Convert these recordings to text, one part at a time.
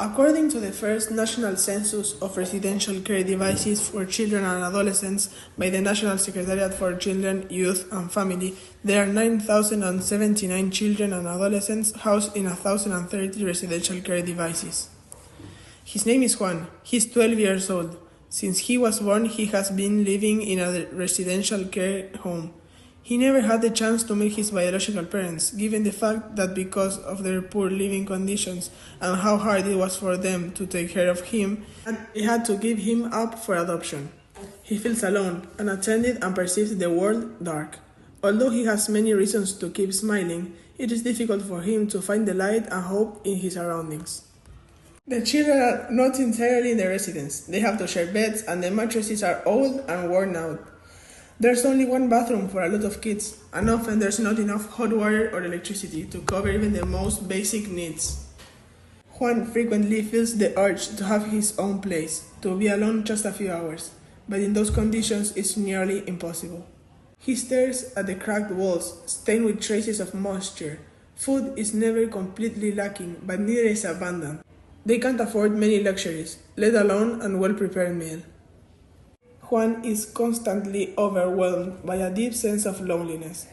According to the first national census of residential care devices for children and adolescents by the National Secretariat for Children, Youth and Family, there are 9,079 children and adolescents housed in 1,030 residential care devices. His name is Juan. He's 12 years old. Since he was born, he has been living in a residential care home. He never had the chance to meet his biological parents, given the fact that because of their poor living conditions and how hard it was for them to take care of him, they had to give him up for adoption. He feels alone, unattended, and perceives the world dark. Although he has many reasons to keep smiling, it is difficult for him to find the light and hope in his surroundings. The children are not entirely in the residence. They have to share beds, and the mattresses are old and worn out. There's only one bathroom for a lot of kids, and often there's not enough hot water or electricity to cover even the most basic needs. Juan frequently feels the urge to have his own place, to be alone just a few hours, but in those conditions it's nearly impossible. He stares at the cracked walls, stained with traces of moisture. Food is never completely lacking, but neither is abundant. They can't afford many luxuries, let alone a well-prepared meal. Juan is constantly overwhelmed by a deep sense of loneliness.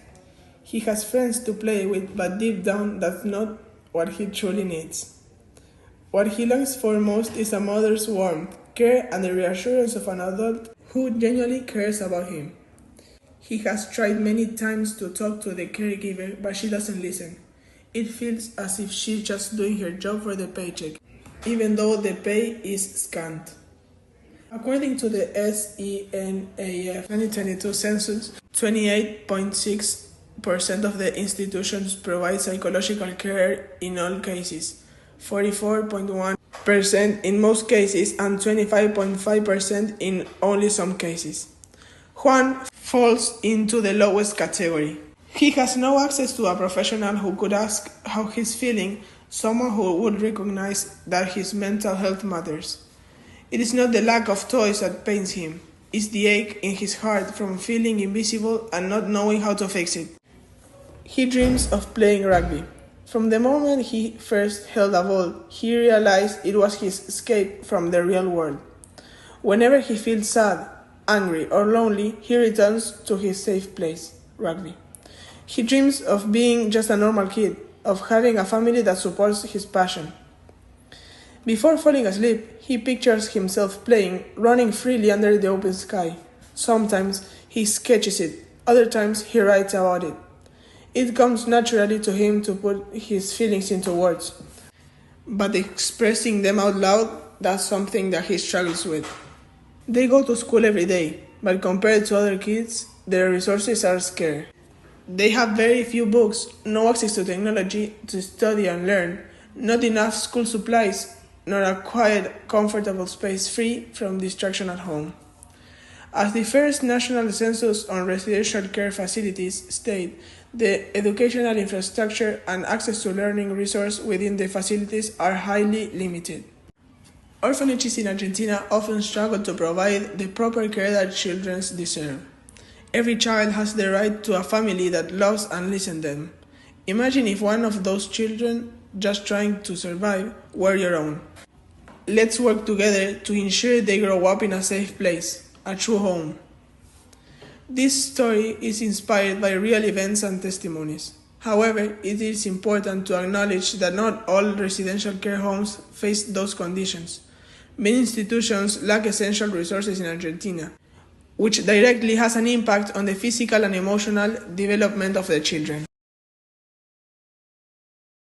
He has friends to play with, but deep down that's not what he truly needs. What he longs for most is a mother's warmth, care, and the reassurance of an adult who genuinely cares about him. He has tried many times to talk to the caregiver, but she doesn't listen. It feels as if she's just doing her job for the paycheck, even though the pay is scant. According to the SENAF 2022 census, 28.6% of the institutions provide psychological care in all cases, 44.1% in most cases, and 25.5% in only some cases. Juan falls into the lowest category. He has no access to a professional who could ask how he's feeling, someone who would recognize that his mental health matters. It is not the lack of toys that pains him, it's the ache in his heart from feeling invisible and not knowing how to fix it. He dreams of playing rugby. From the moment he first held a ball, he realized it was his escape from the real world. Whenever he feels sad, angry, or lonely, he returns to his safe place, rugby. He dreams of being just a normal kid, of having a family that supports his passion. Before falling asleep, he pictures himself playing, running freely under the open sky. Sometimes he sketches it, other times he writes about it. It comes naturally to him to put his feelings into words, but expressing them out loud, that's something that he struggles with. They go to school every day, but compared to other kids, their resources are scarce. They have very few books, no access to technology to study and learn, not enough school supplies, nor a quiet, comfortable space free from distraction at home. As the first national census on residential care facilities state, the educational infrastructure and access to learning resources within the facilities are highly limited. Orphanages in Argentina often struggle to provide the proper care that children deserve. Every child has the right to a family that loves and listens to them. Imagine if one of those children, just trying to survive, were your own. Let's work together to ensure they grow up in a safe place, a true home. This story is inspired by real events and testimonies. However, it is important to acknowledge that not all residential care homes face those conditions. Many institutions lack essential resources in Argentina, which directly has an impact on the physical and emotional development of the children.